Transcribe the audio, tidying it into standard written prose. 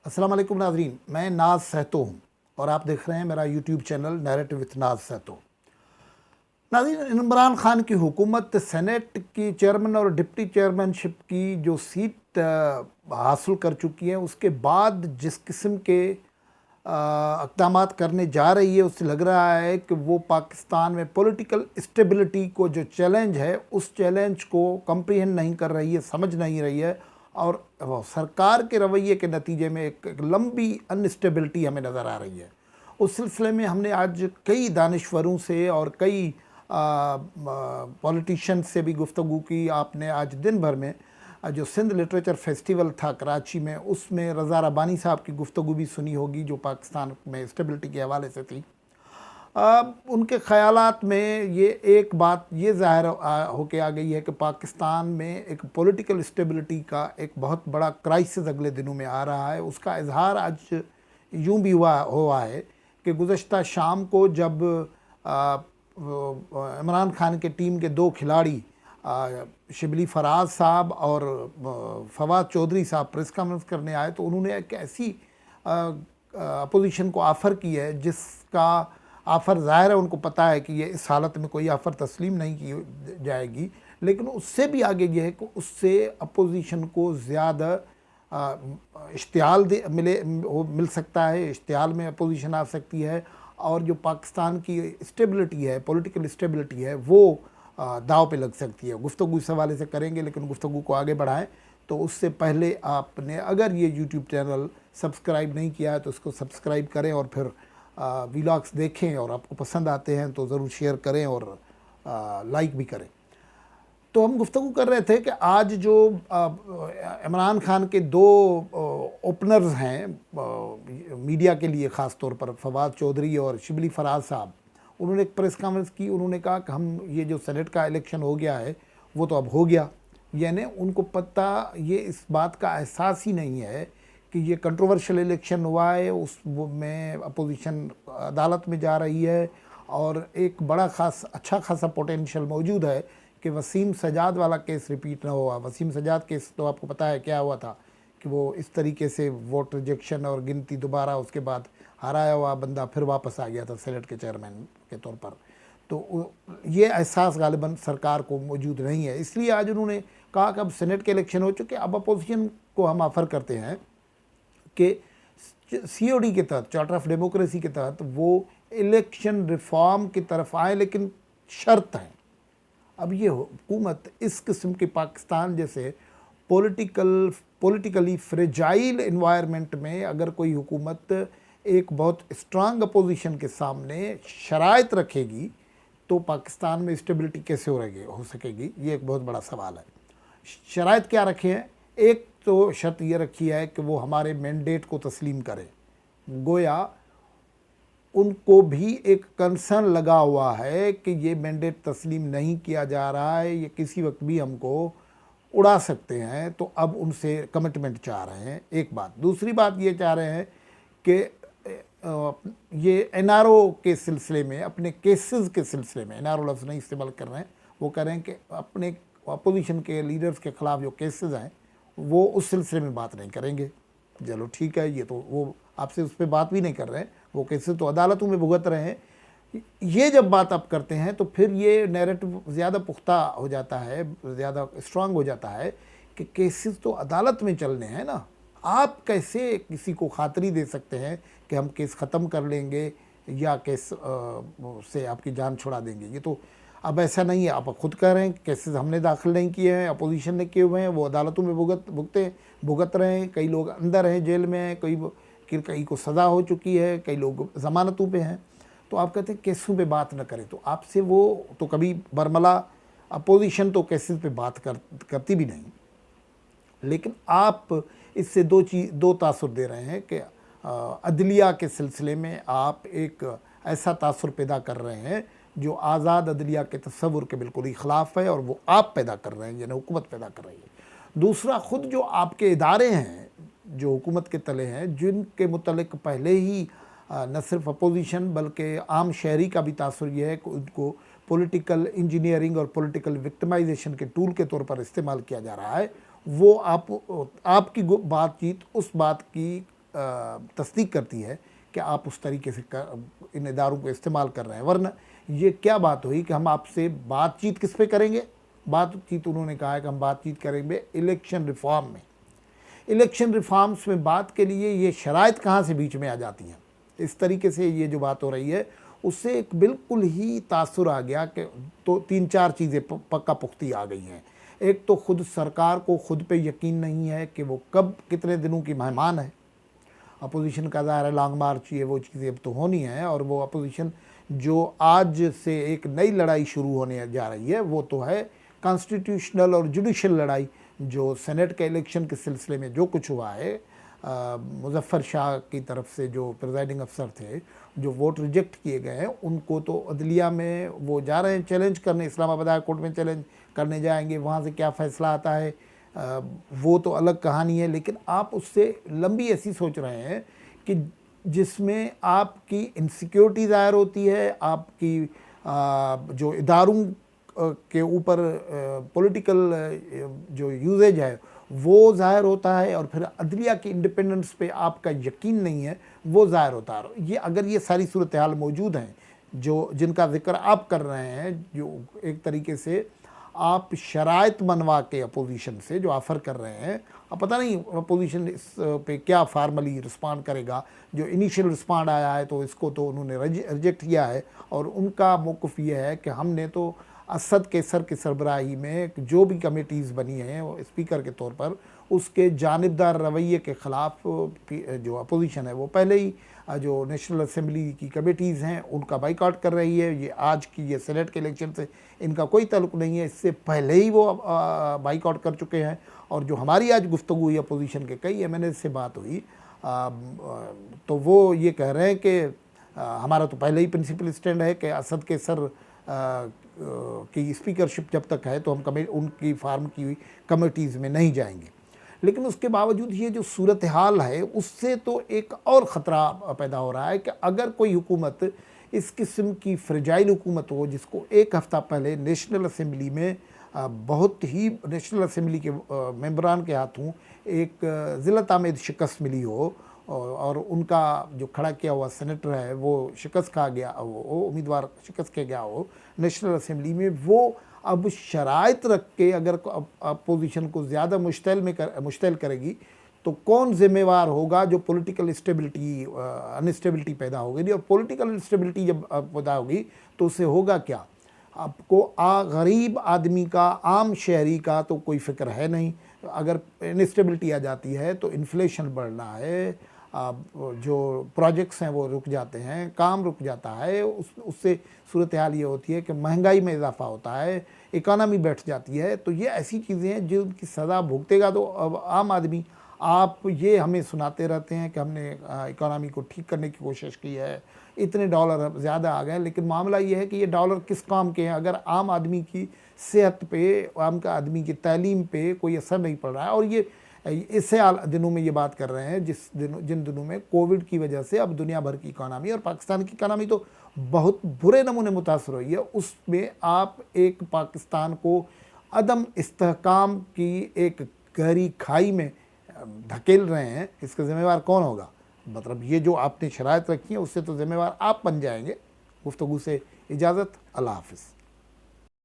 अस्सलाम वालेकुम नाजरीन, मैं नाज सहतो हूँ और आप देख रहे हैं मेरा यूट्यूब चैनल नैरेटिव विथ नाज सहतो। नाजरीन, इमरान खान की हुकूमत सेनेट की चेयरमैन और डिप्टी चेयरमैनशिप की जो सीट हासिल कर चुकी है, उसके बाद जिस किस्म के इक़दामात करने जा रही है, उससे लग रहा है कि वो पाकिस्तान में पॉलिटिकल स्टेबिलिटी को जो चैलेंज है, उस चैलेंज को कंप्रीहेंड नहीं कर रही है, समझ नहीं रही है। और सरकार के रवैये के नतीजे में एक लंबी अनस्टेबिलिटी हमें नज़र आ रही है। उस सिलसिले में हमने आज कई दानिश्वरों से और कई पॉलिटिशियन से भी गुफ्तगू की। आपने आज दिन भर में जो सिंध लिटरेचर फेस्टिवल था कराची में, उसमें रज़ा रब्बानी साहब की गुफ्तगू भी सुनी होगी, जो पाकिस्तान में स्टेबिलिटी के हवाले से थी। उनके ख़यालात में ये एक बात ये ज़ाहिर होके आ गई है कि पाकिस्तान में एक पॉलिटिकल स्टेबिलिटी का एक बहुत बड़ा क्राइसिस अगले दिनों में आ रहा है। उसका इजहार आज यूँ भी हुआ है कि गुज़श्ता शाम को जब इमरान खान के टीम के दो खिलाड़ी शिबली फराज साहब और फवाद चौधरी साहब प्रेस कॉन्फ्रेंस करने आए, तो उन्होंने एक ऐसी अपोजिशन को ऑफ़र की है जिसका ऑफ़र ज़ाहिर है उनको पता है कि ये इस हालत में कोई ऑफ़र तस्लीम नहीं की जाएगी, लेकिन उससे भी आगे ये है कि उससे अपोजिशन को ज़्यादा इश्तियाल मिल सकता है, इश्तियाल में अपोजिशन आ सकती है, और जो पाकिस्तान की स्टेबिलिटी है, पॉलिटिकल स्टेबिलिटी है, वो दाव पे लग सकती है। गुफ्तगू इस हवाले से करेंगे, लेकिन गुफ्तगू को आगे बढ़ाएं तो उससे पहले आपने अगर ये यूट्यूब चैनल सब्सक्राइब नहीं किया है तो इसको सब्सक्राइब करें और फिर व्लॉग्स देखें, और आपको पसंद आते हैं तो ज़रूर शेयर करें और लाइक भी करें। तो हम गुफ्तगू कर रहे थे कि आज जो इमरान खान के दो ओपनर्स हैं मीडिया के लिए, ख़ास तौर पर फवाद चौधरी और शिबली फराज साहब, उन्होंने एक प्रेस कॉन्फ्रेंस की। उन्होंने कहा कि हम ये जो सेनेट का इलेक्शन हो गया है वो तो अब हो गया, यानी उनको पता, ये इस बात का एहसास ही नहीं है कि ये कंट्रोवर्शियल इलेक्शन हुआ है, उस में अपोजिशन अदालत में जा रही है और एक बड़ा अच्छा खासा पोटेंशियल मौजूद है कि वसीम सजाद वाला केस रिपीट ना हुआ। वसीम सजाद केस तो आपको पता है क्या हुआ था, कि वो इस तरीके से वोट रिजेक्शन और गिनती दोबारा, उसके बाद हराया हुआ बंदा फिर वापस आ गया था सेनेट के चेयरमैन के तौर पर। तो ये एहसास गालिबन सरकार को मौजूद नहीं है, इसलिए आज उन्होंने कहा कि अब सेनेट के इलेक्शन हो चुके, अब अपोजिशन को हम ऑफ़र करते हैं कि COD के तहत, चार्टर ऑफ डेमोक्रेसी के तहत, वो इलेक्शन रिफॉर्म की तरफ आए, लेकिन शर्त है। अब ये हुकूमत इस किस्म के पाकिस्तान जैसे पॉलिटिकली फ्रेजाइल इन्वायरमेंट में अगर कोई हुकूमत एक बहुत स्ट्रांग अपोजिशन के सामने शराइत रखेगी तो पाकिस्तान में स्टेबिलिटी कैसे हो सकेगी, ये एक बहुत बड़ा सवाल है। शराइत क्या रखे हैं? एक तो शर्त ये रखी है कि वो हमारे मैंडेट को तस्लीम करें। गोया उनको भी एक कंसर्न लगा हुआ है कि ये मैंडेट तस्लीम नहीं किया जा रहा है, ये किसी वक्त भी हमको उड़ा सकते हैं, तो अब उनसे कमिटमेंट चाह रहे हैं, एक बात। दूसरी बात ये चाह रहे हैं कि ये NRO के सिलसिले में, अपने केसेस के सिलसिले में, NRO लफ्ज़ नहीं इस्तेमाल कर रहे हैं, वो कह रहे हैं कि अपने अपोजिशन के लीडर्स के ख़िलाफ़ जो केसेस हैं वो उस सिलसिले में बात नहीं करेंगे। चलो ठीक है, ये तो वो आपसे उस पर बात भी नहीं कर रहे हैं, वो केसेस तो अदालतों में भुगत रहे हैं। ये जब बात आप करते हैं तो फिर ये नैरेटिव ज़्यादा पुख्ता हो जाता है, ज़्यादा स्ट्रांग हो जाता है कि केसेस तो अदालत में चलने हैं ना, आप कैसे किसी को खातरी दे सकते हैं कि हम केस ख़त्म कर लेंगे या केस से आपकी जान छुड़ा देंगे? ये तो अब ऐसा नहीं है। आप खुद कह रहे हैं केसेस हमने दाखिल नहीं किए हैं, अपोजिशन ने किए हुए हैं, वो अदालतों में भुगत रहे हैं, कई लोग अंदर हैं, जेल में हैं, कई को सज़ा हो चुकी है, कई लोग ज़मानतों पे हैं। तो आप कहते हैं केसों पे बात न करें, तो आपसे वो तो कभी बरमला अपोजिशन तो केसेस पे बात करती भी नहीं, लेकिन आप इससे दो तासुर दे रहे हैं कि अदलिया के सिलसिले में आप एक ऐसा तासुर पैदा कर रहे हैं जो आज़ाद अदलिया के तस्वुर के बिल्कुल ही ख़िलाफ़ है, और वो आप पैदा कर रहे हैं, यानी हुकूमत पैदा कर रही है। दूसरा, ख़ुद जो आपके इदारे हैं जो हुकूमत के तले हैं, जिनके मुतल्लिक़ पहले ही न सिर्फ अपोजिशन बल्कि आम शहरी का भी तासुर यह है कि उनको पॉलिटिकल इंजीनियरिंग और पॉलिटिकल विक्टिमाइजेशन के टूल के तौर पर इस्तेमाल किया जा रहा है, वो आपकी बातचीत उस बात की तस्दीक करती है कि आप उस तरीके से इन इदारों को इस्तेमाल कर रहे हैं। वरना ये क्या बात हुई कि हम आपसे बातचीत किस पे करेंगे? बातचीत उन्होंने कहा है कि हम बातचीत करेंगे इलेक्शन रिफॉर्म में। इलेक्शन रिफॉर्म्स में बात के लिए ये शराइत कहाँ से बीच में आ जाती हैं? इस तरीके से ये जो बात हो रही है उससे एक बिल्कुल ही तासुर आ गया कि तो 3-4 चीज़ें पक्का पुख्ती आ गई हैं। एक तो खुद सरकार को खुद पे यकीन नहीं है कि वो कब कितने दिनों की मेहमान है। अपोजिशन का ज़ाहिर है लॉन्ग मार्च ये वो चीज़ें अब तो होनी है, और वो अपोजिशन जो आज से एक नई लड़ाई शुरू होने जा रही है वो तो है कॉन्स्टिट्यूशनल और जुडिशल लड़ाई। जो सेनेट के इलेक्शन के सिलसिले में जो कुछ हुआ है, मुजफ्फर शाह की तरफ से जो प्रिजाइडिंग अफसर थे, जो वोट रिजेक्ट किए गए हैं, उनको तो अदलिया में वो जा रहे हैं चैलेंज करने, इस्लामाबाद हाई कोर्ट में चैलेंज करने जाएंगे। वहाँ से क्या फ़ैसला आता है वो तो अलग कहानी है। लेकिन आप उससे लंबी ऐसी सोच रहे हैं कि जिसमें आपकी इनसिक्योरिटी ज़ाहिर होती है, आपकी जो इदारों के ऊपर पॉलिटिकल जो यूजेज है वो ज़ाहिर होता है, और फिर अदलिया की इंडिपेंडेंस पे आपका यकीन नहीं है वो ज़ाहिर होता है। ये अगर ये सारी सूरत हाल मौजूद हैं जो जिनका ज़िक्र आप कर रहे हैं, जो एक तरीके से आप शराइत मनवा के अपोजिशन से जो ऑफ़र कर रहे हैं, अब पता नहीं अपोजिशन इस पे क्या फार्मली रिस्पॉन्ड करेगा। जो इनिशियल रिस्पॉन्ड आया है तो इसको तो उन्होंने रिजेक्ट किया है, और उनका मौक़िफ़ ये है कि हमने तो असद कैसर की सरबराही में जो भी कमेटीज़ बनी हैं स्पीकर के तौर पर, उसके जानिबदार रवैये के ख़िलाफ़ जो अपोजिशन है वो पहले ही जो नेशनल असेंबली की कमेटीज़ हैं उनका बाइकआउट कर रही है। ये आज की ये सेनेट के इलेक्शन से इनका कोई ताल्लुक़ नहीं है, इससे पहले ही वो बाइकआउट कर चुके हैं। और जो हमारी आज गुफ्तगू हुई अपोजिशन के कई MNA से बात हुई, तो वो ये कह रहे हैं कि हमारा तो पहले ही प्रिंसिपल स्टैंड है कि असद कैसर की स्पीकरशिप जब तक है तो हम उनकी फार्म की हुई कमेटीज़ में नहीं जाएंगे। लेकिन उसके बावजूद ये जो सूरत हाल है उससे तो एक और ख़तरा पैदा हो रहा है कि अगर कोई हुकूमत इस किस्म की फ्रेजाइल हुकूमत हो, जिसको एक हफ़्ता पहले नेशनल असेंबली में बहुत ही नेशनल असेंबली के मेंबरान के हाथों एक ज़िल्लत आमेद शिकस्त मिली हो, और उनका जो खड़ा किया हुआ सेनेटर है वो शिकस्त खा गया, वो उम्मीदवार शिकस्त के गया हो नेशनल असेंबली में, वो अब शराइत रख के अगर अपोजिशन को ज़्यादा मुश्तैल करेगी तो कौन ज़िम्मेवार होगा? जो पॉलिटिकल स्टेबिलिटी अनस्टेबिलिटी पैदा होगी, और पॉलिटिकल अनस्टेबिलिटी जब पैदा होगी तो उससे होगा क्या? आपको गरीब आदमी का, आम शहरी का तो कोई फ़िक्र है नहीं। अगर इनस्टेबिलिटी आ जाती है तो इन्फ्लेशन बढ़ना है, जो प्रोजेक्ट्स हैं वो रुक जाते हैं, काम रुक जाता है, उससे सूरत हाल ये होती है कि महंगाई में इजाफा होता है, इकानमी बैठ जाती है। तो ये ऐसी चीज़ें हैं जिनकी सज़ा भुगतेगा तो अब आम आदमी। आप ये हमें सुनाते रहते हैं कि हमने इकानमी को ठीक करने की कोशिश की है, इतने डॉलर ज़्यादा आ गए, लेकिन मामला ये है कि ये डॉलर किस काम के हैं? अगर आम आदमी की सेहत पे, आम आदमी की तालीम पे कोई असर नहीं पड़ रहा है। और ये इससे दिनों में ये बात कर रहे हैं जिन दिनों में कोविड की वजह से अब दुनिया भर की इकानमी और पाकिस्तान की इकानमी तो बहुत बुरे नमूने मुतासर हुई है। उसमें आप एक पाकिस्तान को अदम इस्तेहकाम की एक गहरी खाई में धकेल रहे हैं, इसका ज़िम्मेवार कौन होगा? मतलब ये जो आपने शराइत रखी है उससे तो ज़िम्मेवार आप बन जाएंगे। गुफ्तगू से इजाज़त, अल्लाह हाफ़िज़।